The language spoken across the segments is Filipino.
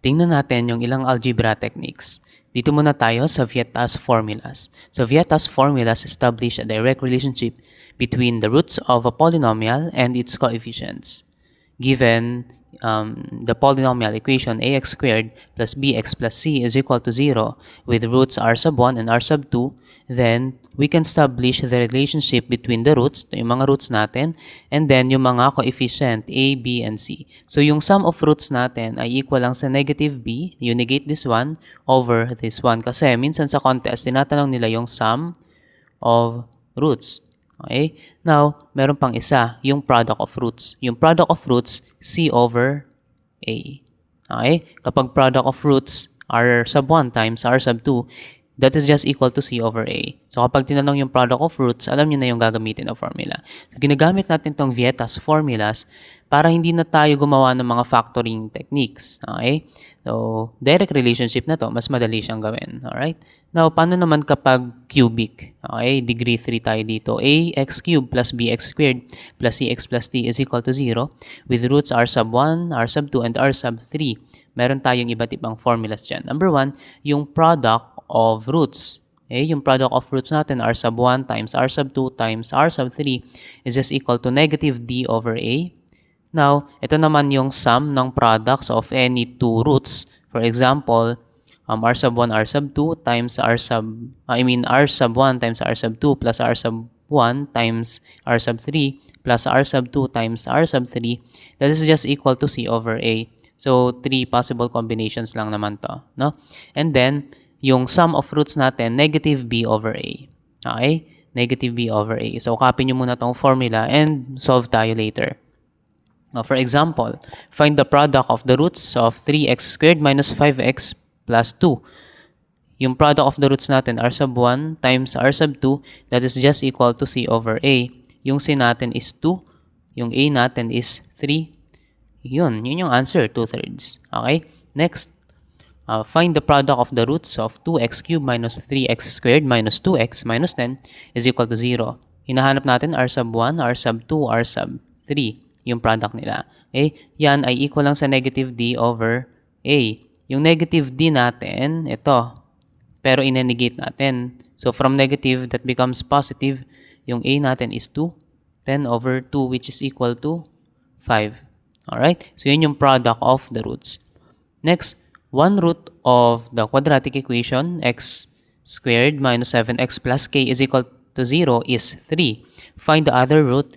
Tingnan natin yung ilang algebra techniques. Dito muna tayo sa Vieta's formulas. So Vieta's formulas establish a direct relationship between the roots of a polynomial and its coefficients. Given the polynomial equation ax squared plus bx plus c is equal to 0 with roots r sub 1 and r sub 2, then we can establish the relationship between the roots, yung mga roots natin, and then yung mga coefficient a, b, and c. So yung sum of roots natin ay equal lang sa negative b, you negate this one over this one. Kasi minsan sa contest, tinatanong nila yung sum of roots. Okay? Now, meron pang isa, yung product of roots. Yung product of roots, C over A. Okay? Kapag product of roots, R sub 1 times R sub 2, that is just equal to C over A. So, kapag tinanong yung product of roots, alam nyo na yung gagamitin na formula. So, ginagamit natin tong Vieta's formulas para hindi na tayo gumawa ng mga factoring techniques. Okay? So, direct relationship na to, mas madali siyang gawin. Alright? Now, paano naman kapag cubic? Okay, degree 3 tayo dito. Ax cubed plus bx squared plus cx plus d is equal to 0 with roots r sub 1, r sub 2, and r sub 3. Meron tayong iba't ibang formulas dyan. Number 1, yung product of roots. Okay, yung product of roots natin, r sub 1 times r sub 2 times r sub 3 is just equal to negative d over a. Now, ito naman yung sum ng products of any two roots. For example, r sub 1, r sub 2 times r sub 1 times r sub 2 plus r sub 1 times r sub 3 plus r sub 2 times r sub 3. That is just equal to c over a. So, 3 possible combinations lang naman to, no? And then, yung sum of roots natin, negative b over a. Okay? Negative b over a. So, copy nyo muna tong formula and solve tayo later. Now, for example, find the product of the roots of 3x squared minus 5x plus 2. Yung product of the roots natin, r sub 1 times r sub 2, that is just equal to c over a. Yung c natin is 2, yung a natin is 3. Yun yung answer, 2/3. Okay? Next, find the product of the roots of 2x cubed minus 3x squared minus 2x minus 10 is equal to 0. Hinahanap natin r sub 1, r sub 2, r sub 3, yung product nila. Okay? Yan ay equal lang sa negative d over a. Yung negative d natin, ito. Pero ine-negate natin. So, from negative, that becomes positive. Yung a natin is 2. 10 over 2, which is equal to 5. Alright? So, yun yung product of the roots. Next, one root of the quadratic equation, x squared minus 7x plus k is equal to 0 is 3. Find the other root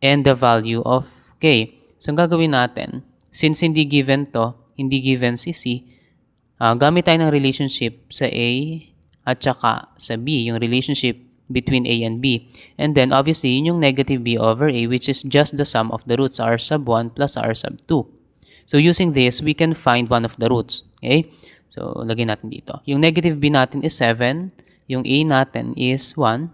and the value of k. So, ang gagawin natin, since hindi given to, hindi given si c, gamit tayo ng relationship sa A at saka sa B, yung relationship between A and B. And then, obviously, yun yung negative B over A, which is just the sum of the roots, r sub 1 plus r sub 2. So, using this, we can find one of the roots. Okay? So, lagyan natin dito. Yung negative B natin is 7, yung A natin is 1,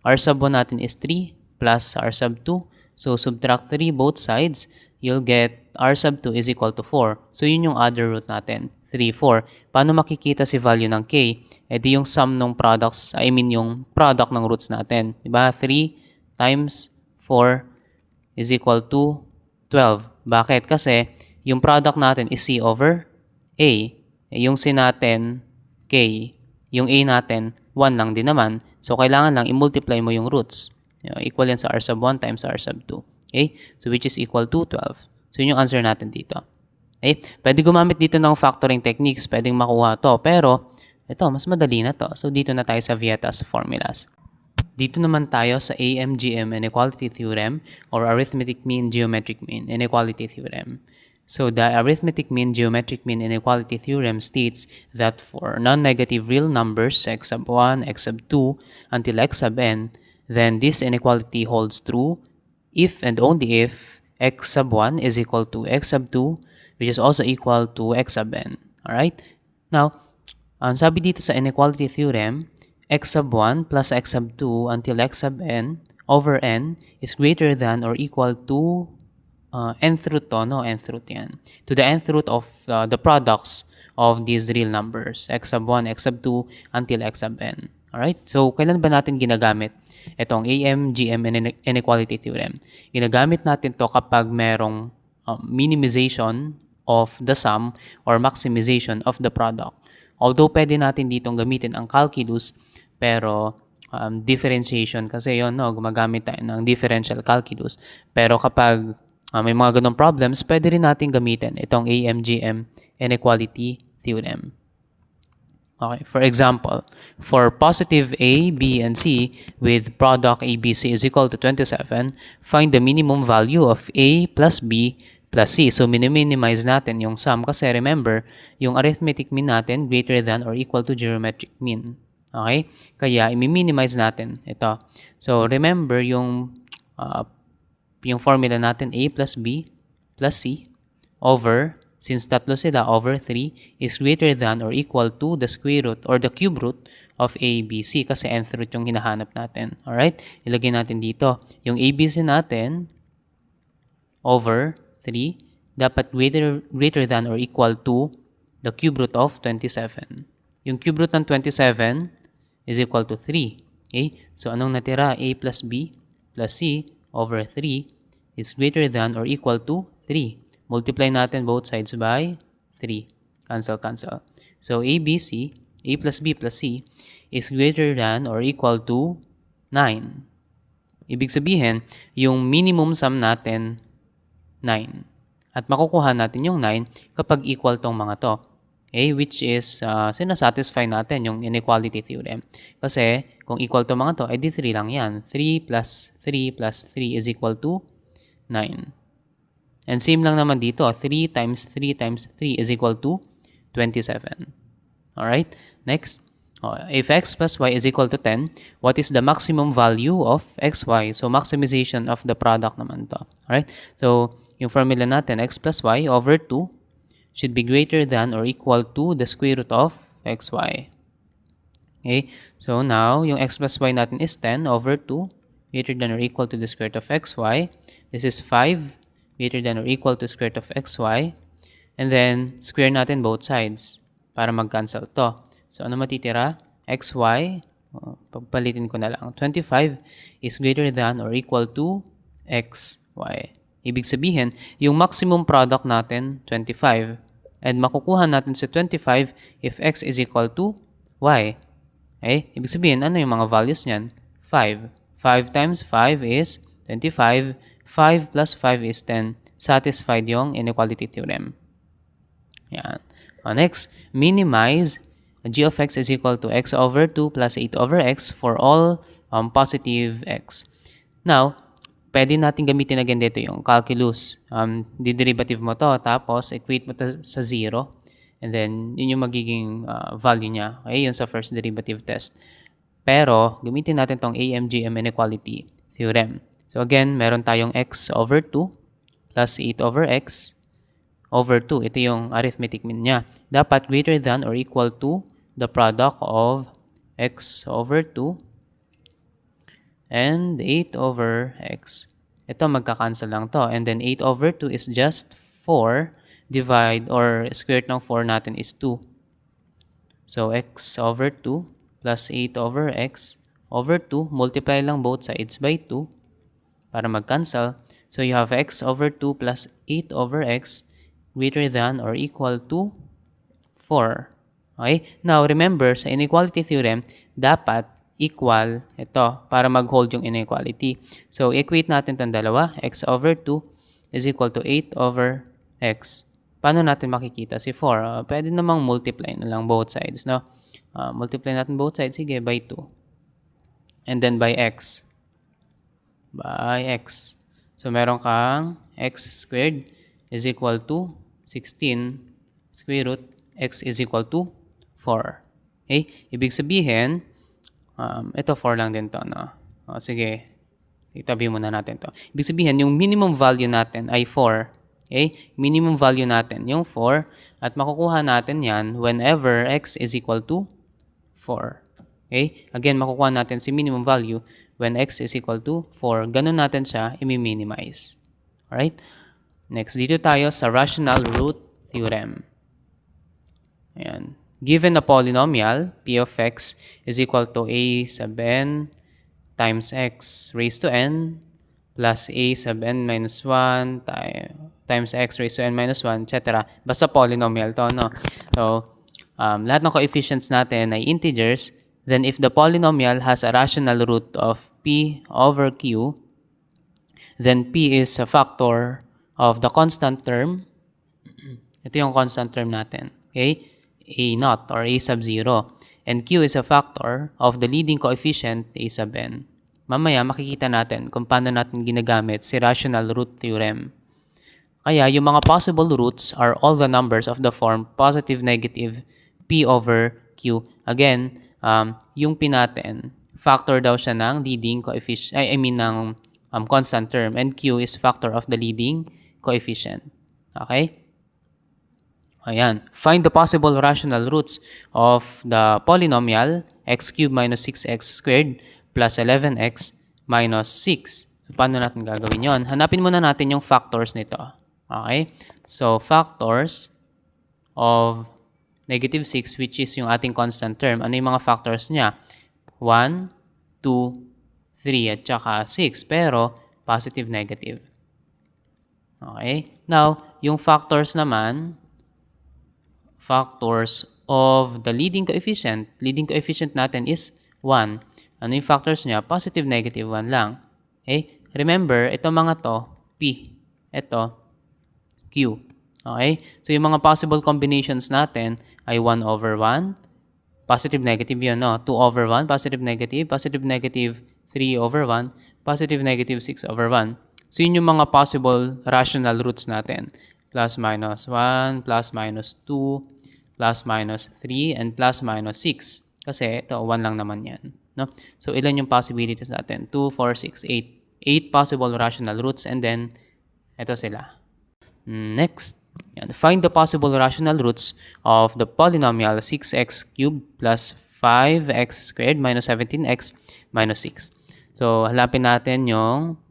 r sub 1 natin is 3, plus r sub 2. So, subtract 3 both sides, you'll get r sub 2 is equal to 4. So, yun yung other root natin. 3, 4. Paano makikita si value ng k? E di yung sum ng products, yung product ng roots natin. Diba? 3 times 4 is equal to 12. Bakit? Kasi yung product natin is c over a. Yung c natin, k. Yung a natin, 1 lang din naman. So, kailangan lang i-multiply mo yung roots. Equal yan sa r sub 1 times r sub 2. Okay? So, which is equal to 12. So, yun yung answer natin dito. Okay? Pwede gumamit dito ng factoring techniques. Pwedeng makuha to. Pero, ito, mas madali na to. So, dito na tayo sa Vieta's formulas. Dito naman tayo sa AMGM inequality theorem or arithmetic mean geometric mean inequality theorem. So, the arithmetic mean geometric mean inequality theorem states that for non-negative real numbers x sub 1, x sub 2 until x sub n, then this inequality holds true if and only if x sub 1 is equal to x sub 2, which is also equal to x sub n. Alright? Now, ang sabi dito sa inequality theorem, x sub 1 plus x sub 2 until x sub n over n is greater than or equal to nth root to, no? Nth root yan. To the nth root of the products of these real numbers, x sub 1, x sub 2 until x sub n. Alright? So, kailan ba natin ginagamit itong AMGM inequality theorem? Ginagamit natin to kapag merong minimization of the sum or maximization of the product. Although pwede natin ditong gamitin ang calculus, pero differentiation kasi yon, no, gumagamit tayo ng differential calculus. Pero kapag may mga ganong problems, pwede rin natin gamitin itong AMGM inequality theorem. Okay, for example, for positive A, B, and C with product ABC is equal to 27, find the minimum value of A plus B plus C. So, minimize natin yung sum kasi remember, yung arithmetic mean natin greater than or equal to geometric mean. Okay? Kaya, i-minimize natin ito. So, remember yung formula natin A plus B plus C over, since tatlo sila, over 3 is greater than or equal to the square root or the cube root of ABC kasi nth root yung hinahanap natin. Alright? Ilagay natin dito. Yung ABC natin over 3 dapat greater than or equal to the cube root of 27. Yung cube root ng 27 is equal to 3. Okay? So, anong natira? A plus B plus C over 3 is greater than or equal to 3. Multiply natin both sides by 3. Cancel, cancel. So, A plus B plus C is greater than or equal to 9. Ibig sabihin, yung minimum sum natin, 9. At makukuha natin yung 9 kapag equal tong mga to. Okay? Which is, sinasatisfy natin yung inequality theorem. Kasi, kung equal to mga to, ay di 3 lang yan. 3 plus 3 plus 3 is equal to 9. And same lang naman dito, 3 times 3 times 3 is equal to 27. Alright, next. If x plus y is equal to 10, what is the maximum value of xy? So, maximization of the product naman to. Alright, so, yung formula natin, x plus y over 2 should be greater than or equal to the square root of xy. Okay, so now, yung x plus y natin is 10 over 2 greater than or equal to the square root of xy. This is 5 greater than or equal to square root of xy. And then, square natin both sides para mag-cancel to. So, ano matitira? xy, pagpalitin ko na lang. 25 is greater than or equal to xy. Ibig sabihin, yung maximum product natin, 25. And makukuha natin sa 25 if x is equal to y. Okay? Ibig sabihin, ano yung mga values niyan? 5. 5 times 5 is 25. 5 plus 5 is 10. Satisfied yung inequality theorem. Yan. Next, minimize g of x is equal to x over 2 plus 8 over x for all positive x. Now, pwede natin gamitin again dito yung calculus. Diderivative mo to, tapos equate mo to sa 0. And then, yun yung magiging value niya. Okay, yun sa first derivative test. Pero, gamitin natin tong AMGM inequality theorem. So again, meron tayong x over 2 plus 8 over x over 2. Ito yung arithmetic mean niya. Dapat greater than or equal to the product of x over 2 and 8 over x. Ito magka-cancel lang to. And then 8 over 2 is just 4. Divide or square root ng 4 natin is 2. So x over 2 plus 8 over x over 2. Multiply lang both sides by 2. Para mag-cancel. So, you have x over 2 plus 8 over x greater than or equal to 4. Okay? Now, remember, sa inequality theorem, dapat equal ito para mag-hold yung inequality. So, equate natin itong dalawa. X over 2 is equal to 8 over x. Paano natin makikita si 4? Pwede namang multiply na lang both sides. No? Multiply natin both sides. Sige, by 2. And then by x. By x. So, meron kang x squared is equal to 16 square root x is equal to 4. Okay? Ibig sabihin, ito 4 lang din to, no? Sige, itabi muna natin to. Ibig sabihin, yung minimum value natin ay 4. Okay? Minimum value natin yung 4 at makukuha natin yan whenever x is equal to 4. Okay? Again, makukuha natin si minimum value when x is equal to 4. Ganun natin siya i-minimize. Alright? Next, dito tayo sa rational root theorem. Ayan. Given a polynomial, p of x is equal to a sub n times x raised to n plus a sub n minus 1 times x raised to n minus 1, etc. Basta polynomial to, no? So, lahat ng coefficients natin ay integers. Then, if the polynomial has a rational root of p over q, then p is a factor of the constant term. Ito yung constant term natin. Okay? A naught or a sub 0. And q is a factor of the leading coefficient, a sub n. Mamaya makikita natin kung paano natin ginagamit si rational root theorem. Kaya yung mga possible roots are all the numbers of the form positive, negative, p over q. Again, yung p natin, factor daw siya ng leading coefficient, ng constant term. And q is factor of the leading coefficient. Okay? Ayan. Find the possible rational roots of the polynomial x cubed minus 6x squared plus 11x minus 6. So, paano natin gagawin yon? Hanapin muna natin yung factors nito. Okay? So, factors of negative 6, which is yung ating constant term. Ano yung mga factors niya? 1, 2, 3, at saka 6. Pero, positive, negative. Okay? Now, yung factors naman, factors of the leading coefficient. Leading coefficient natin is 1. Ano yung factors niya? Positive, negative, 1 lang. Okay? Remember, ito mga to, P. Ito, Q. Okay? So, yung mga possible combinations natin ay 1 over 1. Positive, negative yun, no? 2 over 1, positive, negative 3 over 1, positive, negative 6 over 1. So, yun yung mga possible rational roots natin. Plus, minus 1, plus, minus 2, plus, minus 3, and plus, minus 6. Kasi ito, 1 lang naman yan. No? So, ilan yung possibilities natin? 2, 4, 6, 8. 8 possible rational roots, and then, ito sila. Next, find the possible rational roots of the polynomial 6x cubed plus 5x squared minus 17x minus 6. So, halapin natin yung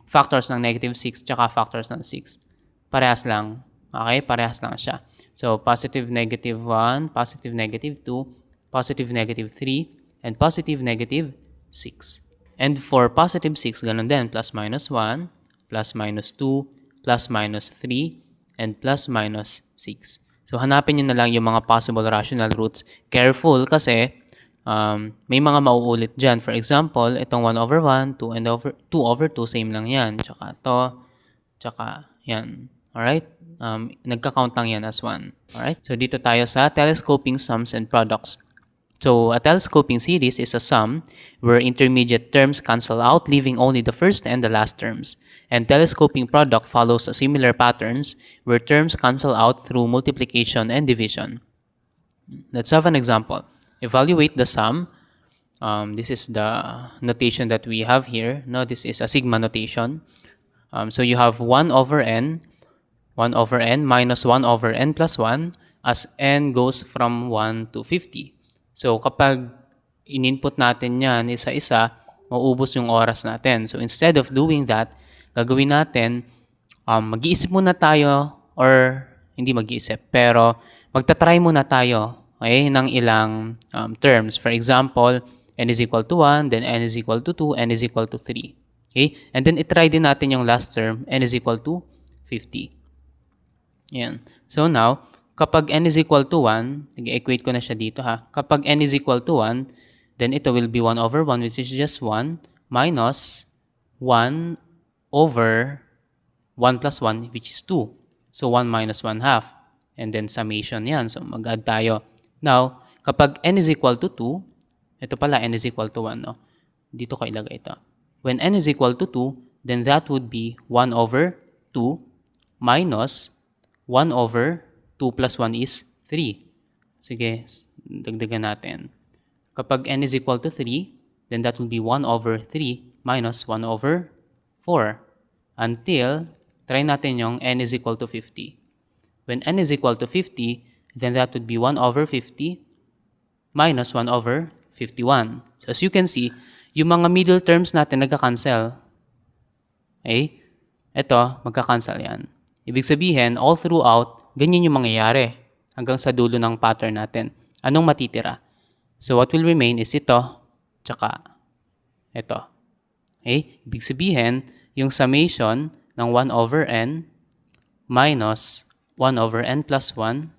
factors ng negative 6 tsaka factors ng 6. Parehas lang. Okay? Parehas lang siya. So, positive negative 1, positive negative 2, positive negative 3, and positive negative 6. And for positive 6, ganun din. Plus minus 1, plus minus 2, plus minus 3, and plus minus 6. So, hanapin nyo na lang yung mga possible rational roots. Careful kasi may mga mauulit dyan. For example, itong 1 over 1, 2 and 2 over 2, same lang yan. Tsaka to, tsaka yan. Alright? Nagka-count lang yan as 1. Alright? So, dito tayo sa telescoping sums and products. So, a telescoping series is a sum where intermediate terms cancel out, leaving only the first and the last terms. And telescoping product follows similar patterns where terms cancel out through multiplication and division. Let's have an example. Evaluate the sum. This is the notation that we have here. No, this is a sigma notation. So, you have 1 over n minus 1 over n plus 1 as n goes from 1 to 50. So, kapag in-input natin yan isa-isa, mauubos yung oras natin. So, instead of doing that, gagawin natin, mag-iisip muna tayo, or hindi mag-iisip, pero magta-try muna tayo, okay, ng ilang terms. For example, n is equal to 1, then n is equal to 2, n is equal to 3. Okay? And then, itry din natin yung last term, n is equal to 50. Yan. So, now, kapag n is equal to 1, nag-equate ko na siya dito ha. Kapag n is equal to 1, then ito will be 1 over 1, which is just 1, minus 1 over 1 plus 1, which is 2. So, 1 minus 1 half. And then, summation yan. So, mag-add tayo. Now, kapag n is equal to 2, ito pala, n is equal to 1, no? Dito ko ilagay ito. When n is equal to 2, then that would be 1 over 2 minus 1 over 2 plus 1 is 3. Sige, dagdagan natin. Kapag n is equal to 3, then that will be 1 over 3 minus 1 over 4. Until, try natin yung n is equal to 50. When n is equal to 50, then that would be 1 over 50 minus 1 over 51. So as you can see, yung mga middle terms natin nagka-cancel. Okay? Ito, magka-cancel yan. Ibig sabihin, all throughout, ganyan yung mangyayari hanggang sa dulo ng pattern natin. Anong matitira? So, what will remain is ito, tsaka ito. Okay? Ibig sabihin, yung summation ng 1 over n minus 1 over n plus 1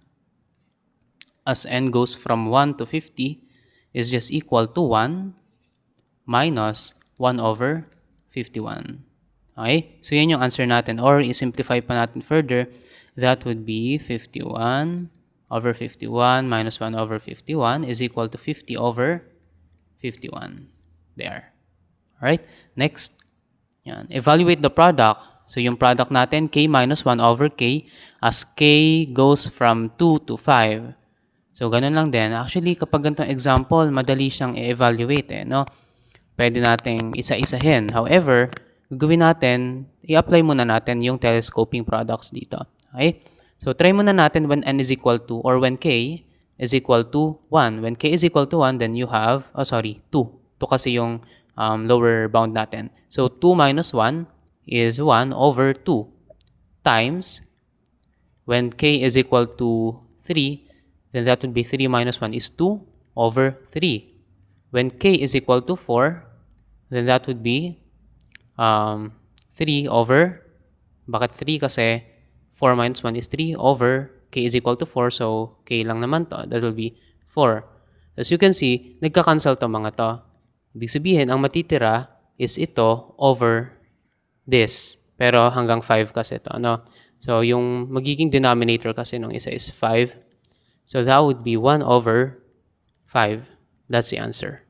as n goes from 1 to 50 is just equal to 1 minus 1 over 51. Okay? So, yan yung answer natin. Or, i-simplify pa natin further. That would be 51 over 51 minus 1 over 51 is equal to 50 over 51. There. Alright? Next. Yan. Evaluate the product. So, yung product natin, k minus 1 over k as k goes from 2 to 5. So, ganun lang din. Actually, kapag ganitong example, madali siyang i-evaluate no? Pwede nating isa-isahin. However, gagawin natin, i-apply muna natin yung telescoping products dito. Okay? So, try muna natin when n is equal to, or when k is equal to 1. When k is equal to 1, then you have, 2. 2 kasi yung lower bound natin. So, 2 minus 1 is 1 over 2 times, when k is equal to 3, then that would be 3 minus 1 is 2 over 3. When k is equal to 4, then that would be 3 over, bakit 3? Kasi 4 minus 1 is 3 over k is equal to 4, so k lang naman to. That will be 4. As you can see, nagka-cancel to mga to. Ibig sabihin, ang matitira is ito over this. Pero hanggang 5 kasi to. No? So, yung magiging denominator kasi nung isa is 5. So, that would be 1 over 5. That's the answer.